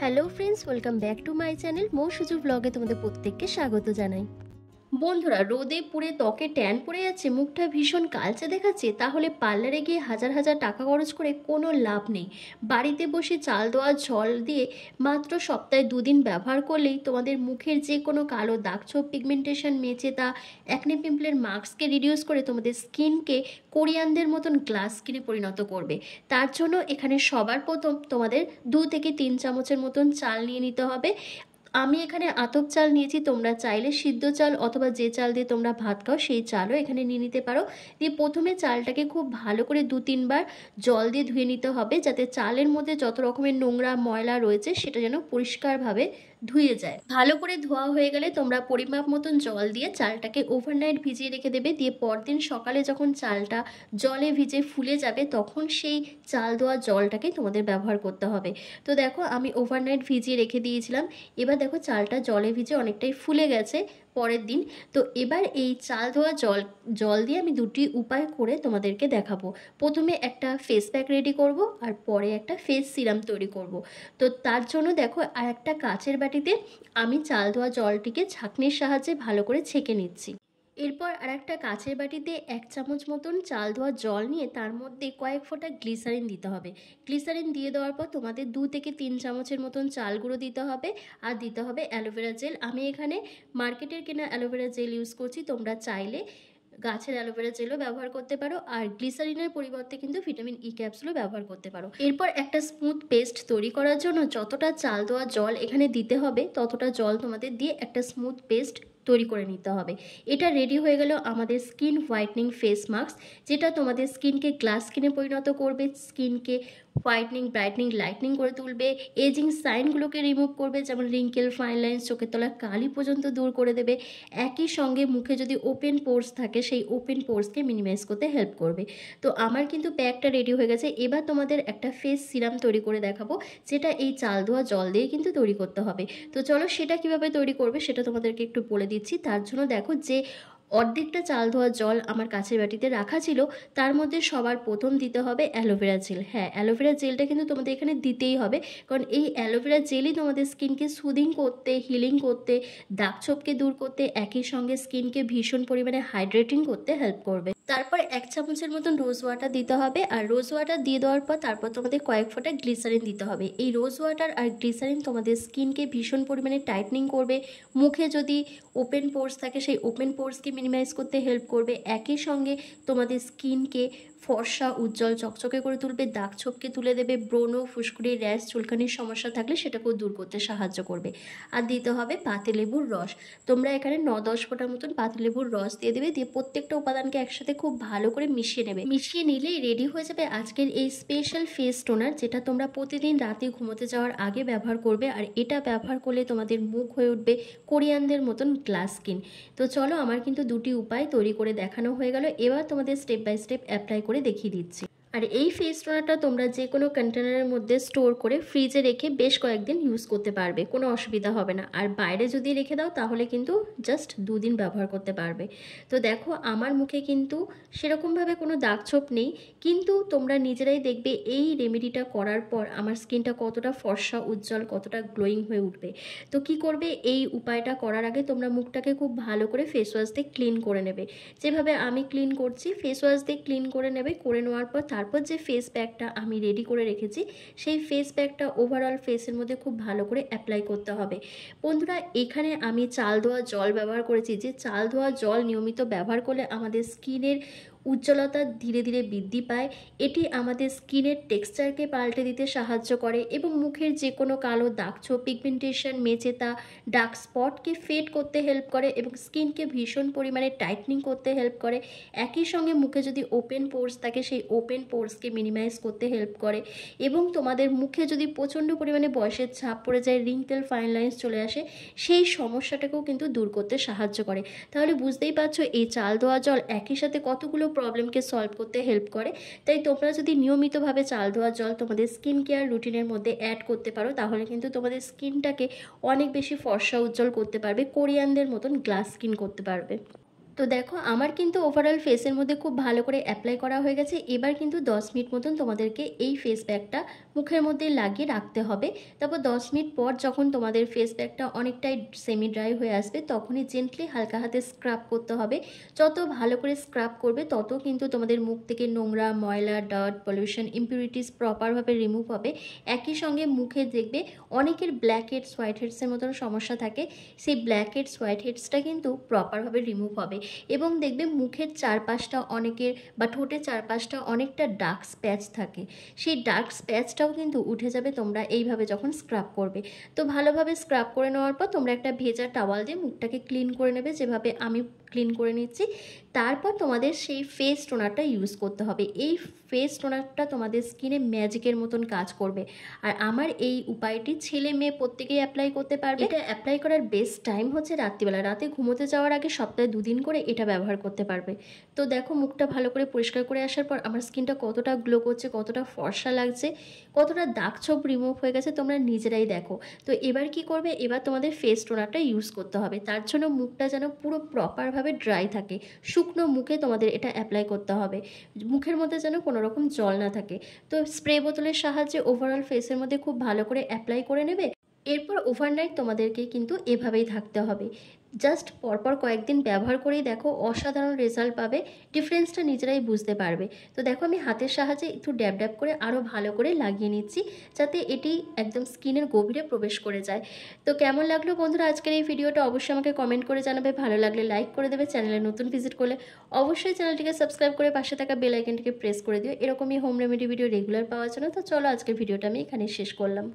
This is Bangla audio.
Hello friends, welcome back to my channel Mo Suju ব্লগে তোমাদের প্রত্যেককে স্বাগত জানাই। বন্ধুরা, রোদে পুড়ে ত্বকে ট্যান পড়ে যাচ্ছে, মুখটা ভীষণ কালচে দেখাচ্ছে, তাহলে পার্লারে গিয়ে হাজার হাজার টাকা খরচ করে কোনো লাভ নেই। বাড়িতে বসে চাল দেওয়া জল দিয়ে মাত্র সপ্তাহে 2 দিন ব্যবহার করলেই তোমাদের মুখের যে কোনো কালো দাগ ছোপ, পিগমেন্টেশন, মেচেতা, অ্যাকনে পিম্পলের মার্কসকে রিডিউস করে তোমাদের স্কিনকে কোরিয়ানদের মতন গ্লাস স্কিনে পরিণত করবে। তার জন্য এখানে সবার প্রথম তোমাদের 2 থেকে 3 চামচের মতন চাল নিয়ে নিতে হবে। আমি এখানে আতপ চাল নিয়েছি, তোমরা চাইলে সিদ্ধ চাল অথবা যে চাল দিয়ে তোমরা ভাত খাও সেই চালও এখানে নিয়ে নিতে পারো। দিয়ে প্রথমে চালটাকে খুব ভালো করে 2-3 বার জল দিয়ে ধুয়ে নিতে হবে, যাতে চালের মধ্যে যত রকমের নোংরা ময়লা রয়েছে সেটা যেন পরিষ্কারভাবে ধুয়ে যায়। ভালো করে ধোয়া হয়ে গেলে তোমরা পরিমাপ মতন জল দিয়ে চালটাকে ওভারনাইট ভিজিয়ে রেখে দেবে। দিয়ে পরদিন সকালে যখন চালটা জলে ভিজে ফুলে যাবে তখন সেই চাল ধোয়া জলটাকে তোমাদের ব্যবহার করতে হবে। তো দেখো, আমি ওভারনাইট ভিজিয়ে রেখে দিয়েছিলাম। এবার দেখো চালটা জলে ভিজে অনেকটাই ফুলে গেছে পরের দিন। তো এবার এই চাল ধোয়া জল দিয়ে আমি 2টি উপায় করে তোমাদেরকে দেখাবো। প্রথমে একটা ফেস প্যাক রেডি করব আর পরে একটা ফেস সিরাম তৈরি করব। তো তার জন্য দেখো, আর একটা কাচের বাটিতে আমি চাল ধোয়া জলটিকে ছাঁকনির সাহায্যে ভালো করে ছেঁকে নিচ্ছি। এরপর আর একটা কাচের বাটিতে 1 চামচ মতন চাল ধোয়া জল নিয়ে তার মধ্যে কয়েক ফোঁটা গ্লিসারিন দিতে হবে। গ্লিসারিন দিয়ে দেওয়ার পর তোমাদের 2 থেকে 3 চামচের মতন চাল গুঁড়ো দিতে হবে আর দিতে হবে অ্যালোভেরা জেল। আমি এখানে মার্কেটের কেনা অ্যালোভেরা জেল ইউজ করছি, তোমরা চাইলে গাছের অ্যালোভেরা জেলও ব্যবহার করতে পারো, আর গ্লিসারিনের পরিবর্তে কিন্তু ভিটামিন ই ক্যাপসুলও ব্যবহার করতে পারো। এরপর একটা স্মুথ পেস্ট তৈরি করার জন্য যতটা চাল দেওয়া জল এখানে দিতে হবে ততটা জল তোমাদের দিয়ে একটা স্মুথ পেস্ট তৈরি করে নিতে হবে। এটা রেডি হয়ে গেল আমাদের স্কিন হোয়াইটনিং ফেস মাস্ক, যেটা তোমাদের স্কিনকে গ্লাস স্কিনে পরিণত করবে, স্কিনকে হোয়াইটনিং, ব্রাইটনিং, লাইটনিং করে তুলবে, এজিং সাইনগুলোকে রিমুভ করবে, যেমন রিঙ্কেল, ফাইন লাইন্স, চোখের তলার কালি পর্যন্ত দূর করে দেবে। একই সঙ্গে মুখে যদি ওপেন পোর্স থাকে সেই ওপেন পোর্সকে মিনিমাইজ করতে হেল্প করবে। তো আমার কিন্তু প্যাকটা রেডি হয়ে গেছে। এবার তোমাদের একটা ফেস সিরাম তৈরি করে দেখাবো, যেটা এই চাল ধোয়া জল দিয়ে কিন্তু তৈরি করতে হবে। তো চলো সেটা কিভাবে তৈরি করবে সেটা তোমাদেরকে একটু বলে দিচ্ছি। তার জন্য দেখো, যে অর্ধেকটা চাল ধোয়া জল আমার কাছের বাটিতে রাখা ছিল তার মধ্যে সবার প্রথম দিতে হবে অ্যালোভেরা জেল। হ্যাঁ, অ্যালোভেরা জেলটা কিন্তু তোমাদের এখানে দিতেই হবে, কারণ এই অ্যালোভেরা জেলই তোমাদের স্কিনকে সুদিং করতে, হিলিং করতে, দাগ ছোপকে দূর করতে, একই সঙ্গে স্কিনকে ভীষণ পরিমাণে হাইড্রেটিং করতে হেল্প করবে। তারপর 1 চামচের মতন রোজ ওয়াটার দিতে হবে, আর রোজ ওয়াটার দিয়ে দেওয়ার পর তারপর তোমাদের কয়েক ফোঁটা গ্লিসারিন দিতে হবে। এই রোজ ওয়াটার আর গ্লিসারিন তোমাদের স্কিনকে ভীষণ পরিমাণে টাইটনিং করবে, মুখে যদি ওপেন পোর্স থাকে সেই ওপেন পোর্সকে মিনিমাইজ করতে হেল্প করবে, একই সঙ্গে তোমাদের স্কিনকে ফর্সা, উজ্জ্বল, চকচকে করে তুলবে, দাগ ছোপকে তুলে দেবে, ব্রণ, ফুসকুড়ি, র্যাশ, চুলকানির সমস্যা থাকলে সেটাকেও দূর করতে সাহায্য করবে। আর দিতে হবে পাতিলেবুর রস। তোমরা এখানে 9-10 ফোঁটার মতন পাতিলেবুর রস দিয়ে দেবে। দিয়ে প্রত্যেকটা উপাদানকে একসাথে খুব ভালো করে মিশিয়ে নেবে। মিশিয়ে নিলেই রেডি হয়ে যাবে আজকের এই স্পেশাল ফেস টোনার, যেটা তোমরা প্রতিদিন রাতে ঘুমোতে যাওয়ার আগে ব্যবহার করবে। আর এটা ব্যবহার করলে তোমাদের মুখ হয়ে উঠবে কোরিয়ানদের মতন গ্লাস স্কিন। তো চলো, আমার কিন্তু 2টি উপায় তৈরি করে দেখানো হয়ে গেল। এবার তোমাদের স্টেপ বাই স্টেপ অ্যাপ্লাই করে দেখিয়ে দিচ্ছি। আর এই ফেস টোনারটা তোমরা যে কোনো কন্টেনারের মধ্যে স্টোর করে ফ্রিজে রেখে বেশ কয়েকদিন ইউজ করতে পারবে, কোনো অসুবিধা হবে না। আর বাইরে যদি রেখে দাও তাহলে কিন্তু জাস্ট 2 দিন ব্যবহার করতে পারবে। তো দেখো, আমার মুখে কিন্তু সেরকমভাবে কোনো দাগ ছোপ নেই, কিন্তু তোমরা নিজেরাই দেখবে এই রেমেডিটা করার পর আমার স্কিনটা কতটা ফর্সা, উজ্জ্বল, কতটা গ্লোয়িং হয়ে উঠবে। তো কি করবে, এই উপায়টা করার আগে তোমরা মুখটাকে খুব ভালো করে ফেস ওয়াশ দিয়ে ক্লিন করে নেবে। যেভাবে আমি ক্লিন করছি ফেস ওয়াশ দিয়ে ক্লিন করে নেবে। করে নেওয়ার পর তারপর যে ফেস প্যাকটা আমি রেডি করে রেখেছি সেই ফেস প্যাকটা ওভারঅল ফেসের মধ্যে খুব ভালো করে অ্যাপ্লাই করতে হবে। বন্ধুরা, এখানে আমি চাল ধোয়া জল ব্যবহার করেছি। যে চাল ধোয়া জল নিয়মিত ব্যবহার করলে আমাদের স্কিনের উজ্জ্বলতা ধীরে ধীরে বৃদ্ধি পায়। এটি আমাদের স্কিনের টেক্সচারকে পাল্টে দিতে সাহায্য করে এবং মুখের যে কোনো কালো দাগ ছোপ, পিগমেন্টেশন, মেচেতা, ডার্ক স্পটকে ফেড করতে হেল্প করে এবং স্কিনকে ভীষণ পরিমাণে টাইটনিং করতে হেল্প করে। একই সঙ্গে মুখে যদি ওপেন পোর্স থাকে সেই ওপেন পোর্সকে মিনিমাইজ করতে হেল্প করে। এবং তোমাদের মুখে যদি প্রচণ্ড পরিমাণে বয়সের ছাপ পড়ে যায়, রিঙ্কেল, ফাইন লাইন্স চলে আসে, সেই সমস্যাটাকেও কিন্তু দূর করতে সাহায্য করে। তাহলে বুঝতেই পারছো এই চাল ধোয়া জল একই সাথে কতগুলো প্রবলেমকে সলভ করতে হেল্প করে। তাই তোমরা যদি নিয়মিতভাবে চাল ধোয়া জল তোমাদের স্কিন কেয়ার রুটিনের মধ্যে অ্যাড করতে পারো তাহলে কিন্তু তোমাদের স্কিনটাকে অনেক বেশি ফর্সা, উজ্জ্বল করতে পারবে, কোরিয়ানদের মতন গ্লাস স্কিন করতে পারবে। তো দেখো আমার কিন্তু ওভারঅল ফেসের মধ্যে খুব ভালো করে অ্যাপ্লাই করা হয়ে গেছে। এবার কিন্তু 10 মিনিট মতন তোমাদেরকে এই ফেস প্যাকটা মুখের মধ্যে লাগিয়ে রাখতে হবে। তারপর 10 মিনিট পর যখন তোমাদের ফেস প্যাকটা অনেকটাই সেমি ড্রাই হয়ে আসবে তখনই জেন্টলি হালকা হাতে স্ক্রাব করতে হবে। যত ভালো করে স্ক্রাব করবে তত কিন্তু তোমাদের মুখ থেকে নোংরা, ময়লা, ডার্ট, পলিউশন, ইম্পিউরিটিস প্রপারভাবে রিমুভ হবে। একই সঙ্গে মুখে দেখবে অনেকের ব্ল্যাক হেডস, হোয়াইট হেডসের মতন সমস্যা থাকে, সেই ব্ল্যাক হেডস, হোয়াইট হেডসটা কিন্তু প্রপারভাবে রিমুভ হবে। এবং দেখবে মুখের চারপাশটা অনেকের বা ঠোঁটের চারপাশটা অনেকটা ডার্ক স্প্যাচ থাকে, সেই ডার্ক স্প্যাচটাও কিন্তু উঠে যাবে তোমরা এইভাবে যখন স্ক্রাব করবে। তো ভালোভাবে স্ক্রাব করে নেওয়ার পর তোমরা একটা ভেজা টাওয়াল দিয়ে মুখটাকে ক্লিন করে নেবে, যেভাবে আমি ক্লিন করে নিচ্ছি। তারপর তোমাদের সেই ফেস টোনারটা ইউজ করতে হবে। এই ফেস টোনারটা তোমাদের স্কিনে ম্যাজিকের মতন কাজ করবে। আর আমার এই উপায়টি ছেলে মেয়ে প্রত্যেকেই অ্যাপ্লাই করতে পারবে। এটা অ্যাপ্লাই করার বেস্ট টাইম হচ্ছে রাত্রিবেলা, রাতে ঘুমোতে যাওয়ার আগে সপ্তাহে 2 দিন করে এটা ব্যবহার করতে পারবে। তো দেখো মুখটা ভালো করে পরিষ্কার করে আসার পর আমার স্কিনটা কতটা গ্লো করছে, কতটা ফর্সা লাগছে, কতটা দাগ ছোপ রিমুভ হয়ে গেছে তোমরা নিজেরাই দেখো। তো এবার কি করবে, এবার তোমাদের ফেস টোনারটা ইউজ করতে হবে। তার জন্য মুখটা যেন পুরো প্রপারভাবে ড্রাই থাকে, শুকনো মুখে তোমাদের এটা অ্যাপ্লাই করতে হবে। মুখের মধ্যে যেন কোনো রকম জল না থাকে। তো স্প্রে বোতলের সাহায্যে ওভারঅল ফেসের মধ্যে খুব ভালো করে অ্যাপ্লাই করে নেবে। এরপর ওভারনাইট তোমাদেরকে কিন্তু এভাবেই থাকতে হবে। জাস্ট পরপর কয়েকদিন ব্যবহার করেই দেখো অসাধারণ রেজাল্ট পাবে, ডিফারেন্সটা নিজেরাই বুঝতে পারবে। তো দেখো আমি হাতের সাহায্যে একটু ড্যাব ড্যাব করে আরও ভালো করে লাগিয়ে নিচ্ছি, যাতে এটি একদম স্কিনের গভীরে প্রবেশ করে যায়। তো কেমন লাগলো বন্ধুরা আজকের এই ভিডিওটা অবশ্যই আমাকে কমেন্ট করে জানাবে। ভালো লাগলে লাইক করে দেবে, চ্যানেলে নতুন ভিজিট করলে অবশ্যই চ্যানেলটিকে সাবস্ক্রাইব করে পাশে থাকা বেল আইকনটিকে প্রেস করে দিও এরকমই হোম রেমেডি ভিডিও রেগুলার পাওয়ার জন্য। তো চলো আজকের ভিডিওটা আমি এখানে শেষ করলাম।